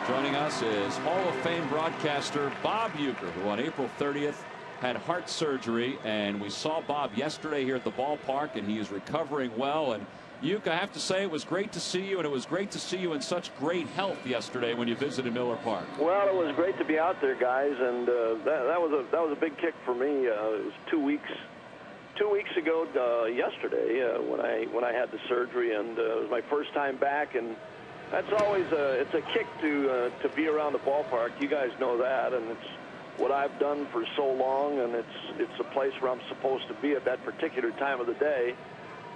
Joining us is Hall of Fame broadcaster Bob Uecker, who on April 30th had heart surgery, and we saw Bob yesterday here at the ballpark, and he is recovering well. And Uecker, I have to say, it was great to see you, and it was great to see you in such great health yesterday when you visited Miller Park. Well, it was great to be out there, guys, and that was a big kick for me. It was 2 weeks. 2 weeks ago yesterday when I had the surgery, and it was my first time back, and that's always it's a kick to be around the ballpark. You guys know that, and it's what I've done for so long, and it's a place where I'm supposed to be at that particular time of the day.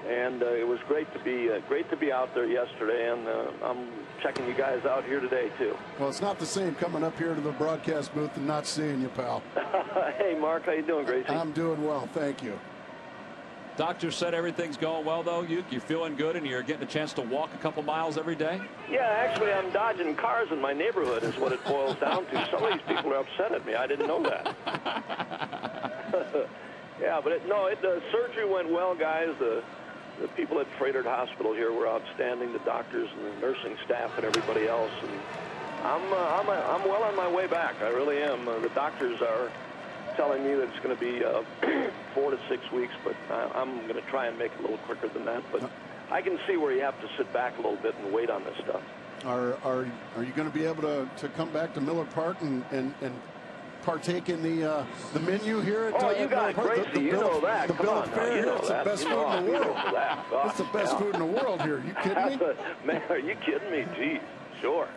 And it was great to be out there yesterday, and I'm checking you guys out here today too. Well, it's not the same coming up here to the broadcast booth and not seeing you, pal. Hey, Mark, how you doing, Gracie? I'm doing well, thank you. Doctor said everything's going well, though. You're feeling good, and you're getting a chance to walk a couple miles every day? Yeah, actually, I'm dodging cars in my neighborhood is what it boils down to. Some of these people are upset at me. I didn't know that. Yeah, but the surgery went well, guys. The people at Frederick Hospital here were outstanding, the doctors and the nursing staff and everybody else. And I'm well on my way back. I really am. The doctors are telling me that it's going to be 4 to 6 weeks, but I'm going to try and make it a little quicker than that. But I can see where you have to sit back a little bit and wait on this stuff. Are you going to be able to come back to Miller Park and partake in the menu here at you got Gracie, you know that. The bill of fare here, it's the best food in the world. It's the best food in the world here. You kidding me? Man, are you kidding me? Geez, sure.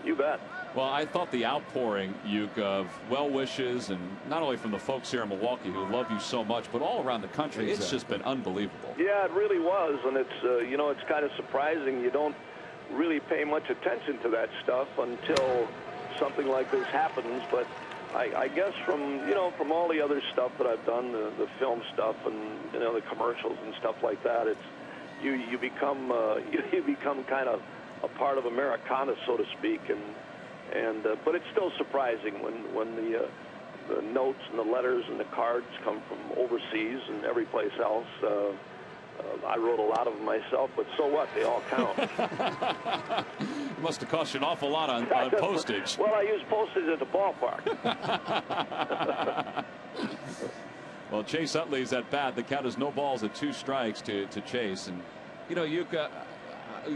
You bet. Well, I thought the outpouring, Uecker, of well wishes, and not only from the folks here in Milwaukee who love you so much, but all around the country, exactly. It's just been unbelievable. Yeah, it really was, and it's it's kind of surprising. You don't really pay much attention to that stuff until something like this happens. But I guess from all the other stuff that I've done, the film stuff and the commercials and stuff like that, it's you become you become kind of a part of Americana, so to speak, but it's still surprising when the notes and the letters and the cards come from overseas and every place else. I wrote a lot of them myself, but so what? They all count. It must have cost you an awful lot on postage. Well, I use postage at the ballpark. Well, Chase Utley's at bat. The count is no balls at 2 strikes to Chase. And, Uecker,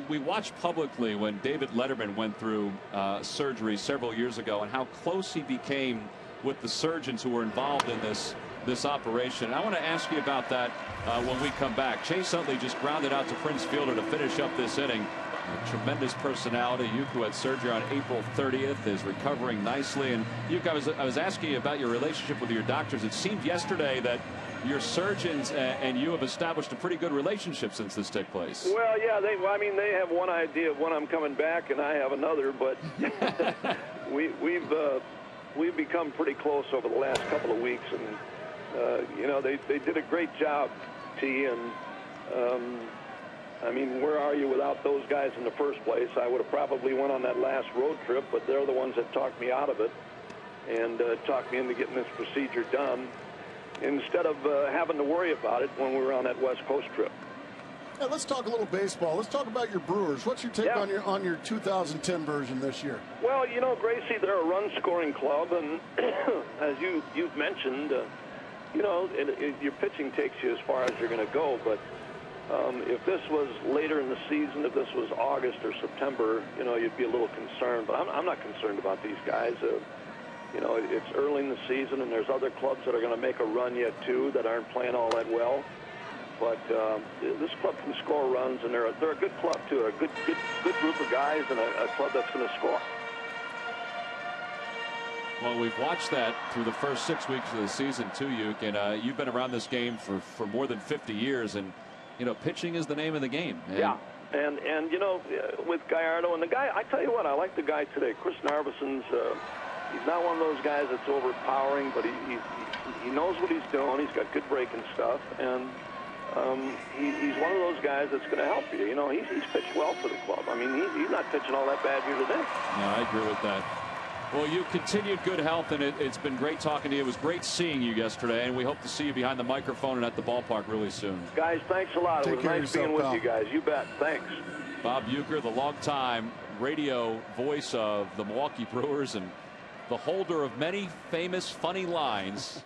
we watched publicly when David Letterman went through surgery several years ago and how close he became with the surgeons who were involved in this operation. And I want to ask you about that when we come back. Chase Utley just grounded out to Prince Fielder to finish up this inning. A tremendous personality. Uecker had surgery on April 30th, is recovering nicely. And Uecker, I was asking you about your relationship with your doctors. It seemed yesterday that your surgeons and you have established a pretty good relationship since this took place. Well, yeah, they have one idea of when I'm coming back, and I have another. But we've become pretty close over the last couple of weeks, and they did a great job, T. And I mean, where are you without those guys in the first place? I would have probably went on that last road trip, but they're the ones that talked me out of it and talked me into getting this procedure done instead of having to worry about it when we were on that West Coast trip. Yeah, let's talk a little baseball. Let's talk about your Brewers. What's your take on your 2010 version this year? Well, Gracie, they're a run-scoring club, and as you've mentioned, your pitching takes you as far as you're going to go, but if this was later in the season, if this was August or September, you'd be a little concerned. But I'm not concerned about these guys. It's early in the season, and there's other clubs that are going to make a run yet, too, that aren't playing all that well. But this club can score runs, and they're a good club, too, a good group of guys and a club that's going to score. Well, we've watched that through the first 6 weeks of the season, too, Uecker, and you've been around this game for more than 50 years, and pitching is the name of the game. Yeah, and with Gallardo and the guy, I tell you what, I like the guy today. Chris Narvison's, he's not one of those guys that's overpowering, but he knows what he's doing. He's got good breaking stuff, and he's one of those guys that's going to help you. He's pitched well for the club. I mean, he's not pitching all that bad here today. No, I agree with that. Well, you continued good health, and it's been great talking to you. It was great seeing you yesterday, and we hope to see you behind the microphone and at the ballpark really soon. Guys, thanks a lot. It was nice being with you guys. You bet. Thanks. Bob Uecker, the longtime radio voice of the Milwaukee Brewers and the holder of many famous funny lines.